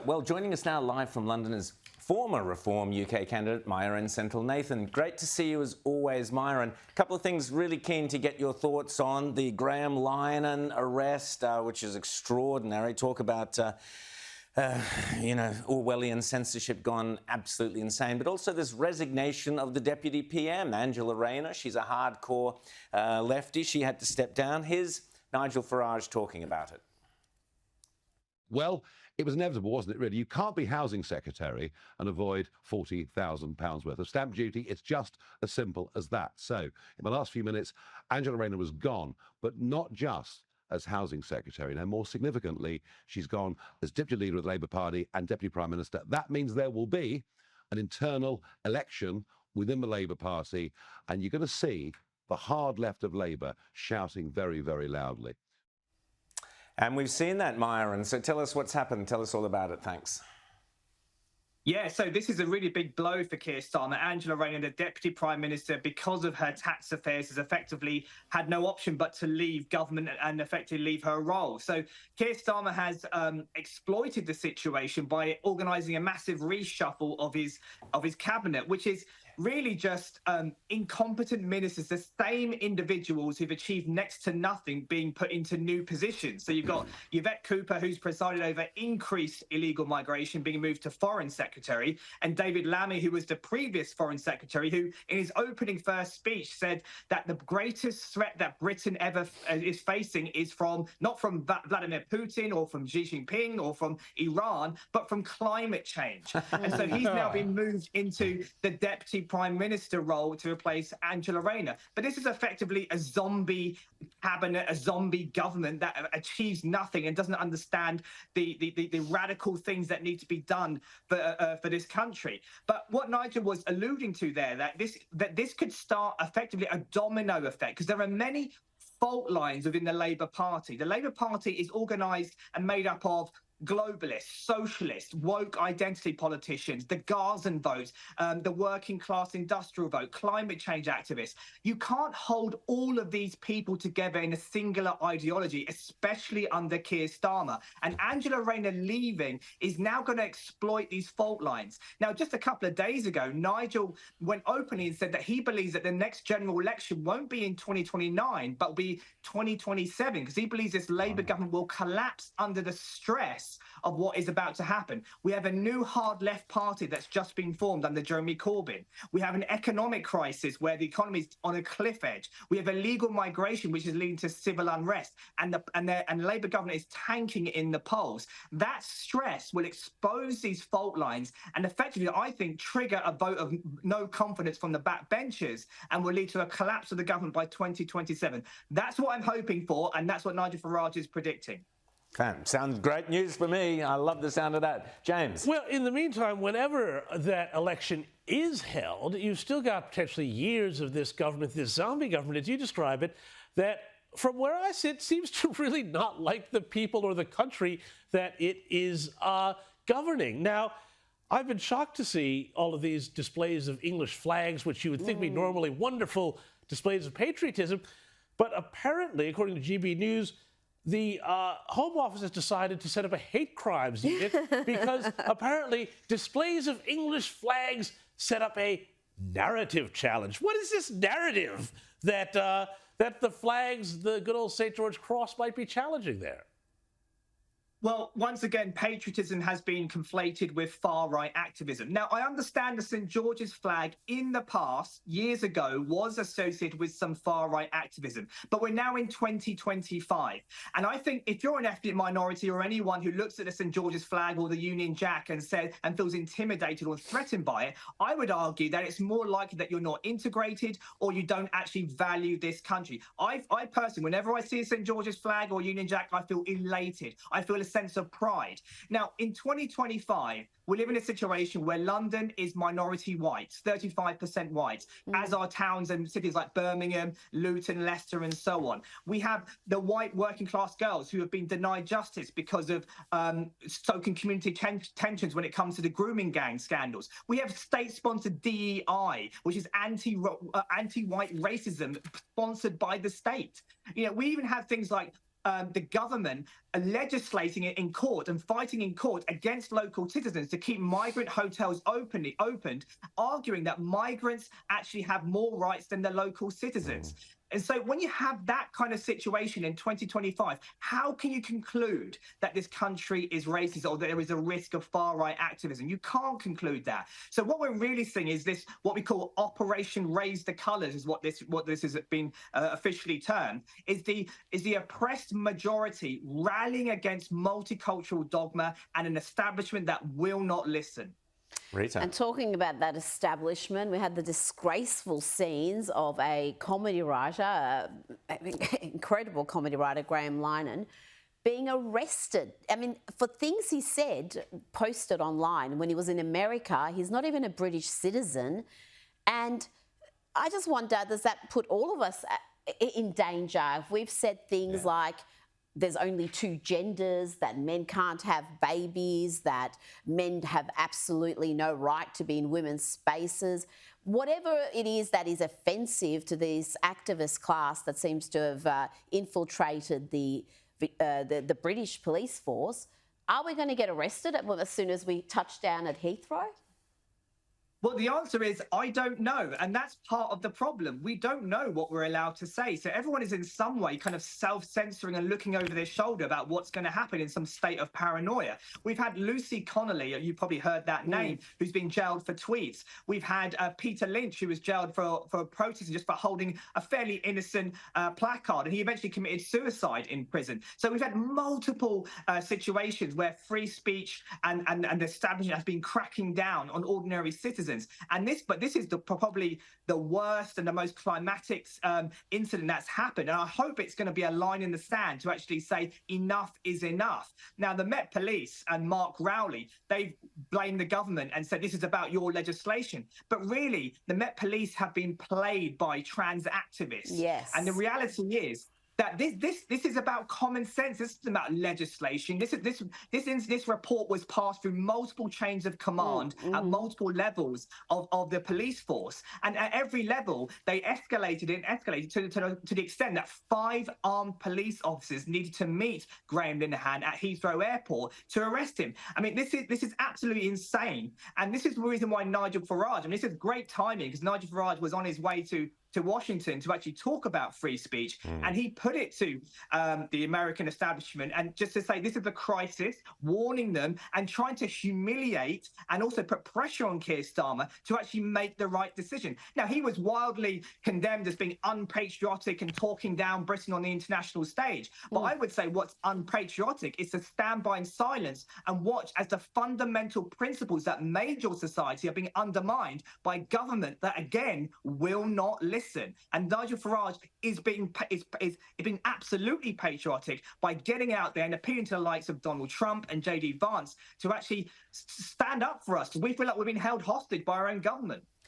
Well, joining us now live from London is former Reform UK candidate Mayuran Senthilnathan. Great to see you as always, Mayuran. A couple of things really keen to get your thoughts on. The Graham Lyonan arrest, which is extraordinary. Talk about, Orwellian censorship gone absolutely insane. But also this resignation of the Deputy PM, Angela Rayner. She's a hardcore lefty. She had to step down. Here's Nigel Farage talking about it. Well, it was inevitable, wasn't it, really? You can't be housing secretary and avoid £40,000 worth of stamp duty. It's just as simple as that. So, in the last few minutes, Angela Rayner was gone, but not just as housing secretary. Now, more significantly, she's gone as deputy leader of the Labour Party and deputy prime minister. That means there will be an internal election within the Labour Party, and you're going to see the hard left of Labour shouting very, very loudly. And we've seen that, Mayuran. So tell us what's happened. Tell us all about it. Thanks. Yeah, so this is a really big blow for Keir Starmer. Angela Rayner, the Deputy Prime Minister, because of her tax affairs, has effectively had no option but to leave government and effectively leave her role. So Keir Starmer has exploited the situation by organising a massive reshuffle of his cabinet, which is really just incompetent ministers, the same individuals who've achieved next to nothing being put into new positions. So you've got Yvette Cooper, who's presided over increased illegal migration, being moved to Foreign Secretary, and David Lammy, who was the previous Foreign Secretary, who in his opening first speech said that the greatest threat that Britain ever is facing is not from Vladimir Putin or from Xi Jinping or from Iran, but from climate change. And so he's now been moved into the Deputy Prime Minister role to replace Angela Rayner. But this is effectively a zombie cabinet, a zombie government that achieves nothing and doesn't understand the radical things that need to be done for this country. But what Nigel was alluding to there, that this could start effectively a domino effect, because there are many fault lines within the Labour Party. The Labour Party is organised and made up of globalists, socialists, woke identity politicians, the Gazan vote, the working class industrial vote, climate change activists. You can't hold all of these people together in a singular ideology, especially under Keir Starmer. And Angela Rayner leaving is now going to exploit these fault lines. Now, just a couple of days ago, Nigel went openly and said that he believes that the next general election won't be in 2029, but will be 2027, because he believes this Labour government will collapse under the stress of what is about to happen. We have a new hard left party that's just been formed under Jeremy Corbyn. We have an economic crisis where the economy is on a cliff edge. We have illegal migration, which is leading to civil unrest, and the Labour government is tanking in the polls. That stress will expose these fault lines and effectively, I think, trigger a vote of no confidence from the backbenchers and will lead to a collapse of the government by 2027. That's what I'm hoping for, and that's what Nigel Farage is predicting. Sounds great news for me. I love the sound of that. James? Well, in the meantime, whenever that election is held, you've still got potentially years of this government, this zombie government, as you describe it, that from where I sit seems to really not like the people or the country that it is governing. Now, I've been shocked to see all of these displays of English flags, which you would think be normally wonderful displays of patriotism. But apparently, according to GB News, the Home Office has decided to set up a hate crimes unit because apparently displays of English flags set up a narrative challenge. What is this narrative that the flags, the good old St. George Cross, might be challenging there? Well, once again, patriotism has been conflated with far-right activism. Now, I understand the St. George's flag in the past, years ago, was associated with some far-right activism. But we're now in 2025. And I think if you're an ethnic minority or anyone who looks at the St. George's flag or the Union Jack and feels intimidated or threatened by it, I would argue that it's more likely that you're not integrated or you don't actually value this country. I personally, whenever I see a St. George's flag or Union Jack, I feel elated. I feel a sense of pride. Now, in 2025, we live in a situation where London is minority white, 35% white, as are towns and cities like Birmingham, Luton, Leicester, and so on. We have the white working class girls who have been denied justice because of stoking community tensions when it comes to the grooming gang scandals. We have state-sponsored DEI, which is anti-white racism sponsored by the state. You know, we even have things like the government legislating it in court and fighting in court against local citizens to keep migrant hotels opened, arguing that migrants actually have more rights than the local citizens. And so when you have that kind of situation in 2025, how can you conclude that this country is racist or that there is a risk of far-right activism? You can't conclude that. So what we're really seeing is this, what we call Operation Raise the Colours, is what this has been officially termed, is the oppressed majority rallying against multicultural dogma and an establishment that will not listen. Rita. And talking about that establishment, we had the disgraceful scenes of a comedy writer, incredible comedy writer, Graham Linehan, being arrested. I mean, for things he said, posted online when he was in America. He's not even a British citizen. And I just wonder, does that put all of us in danger? If we've said things like, there's only two genders, that men can't have babies, that men have absolutely no right to be in women's spaces. Whatever it is that is offensive to this activist class that seems to have infiltrated the British police force, are we going to get arrested as soon as we touch down at Heathrow? Well, the answer is, I don't know. And that's part of the problem. We don't know what we're allowed to say. So everyone is in some way kind of self-censoring and looking over their shoulder about what's going to happen in some state of paranoia. We've had Lucy Connolly, you probably heard that name, who's been jailed for tweets. We've had Peter Lynch, who was jailed for protesting just for holding a fairly innocent placard. And he eventually committed suicide in prison. So we've had multiple situations where free speech and the establishment has been cracking down on ordinary citizens. But this is probably the worst and the most climatic incident that's happened. And I hope it's going to be a line in the sand to actually say enough is enough. Now, the Met Police and Mark Rowley, they've blamed the government and said this is about your legislation. But really, the Met Police have been played by trans activists. Yes. And the reality is that this is about common sense. This is about legislation. This report was passed through multiple chains of command at multiple levels of the police force, and at every level they escalated to the extent that 5 armed police officers needed to meet Graham Linehan at Heathrow Airport to arrest him. I mean, this is absolutely insane, and this is the reason why Nigel Farage. I mean, this is great timing because Nigel Farage was on his way to Washington to actually talk about free speech, and he put it to the American establishment and just to say this is a crisis, warning them and trying to humiliate and also put pressure on Keir Starmer to actually make the right decision. Now, he was wildly condemned as being unpatriotic and talking down Britain on the international stage, but I would say what's unpatriotic is to stand by in silence and watch as the fundamental principles that made your society are being undermined by government that, again, will not listen. And Nigel Farage is being absolutely patriotic by getting out there and appealing to the likes of Donald Trump and JD Vance to actually stand up for us. We feel like we're being held hostage by our own government.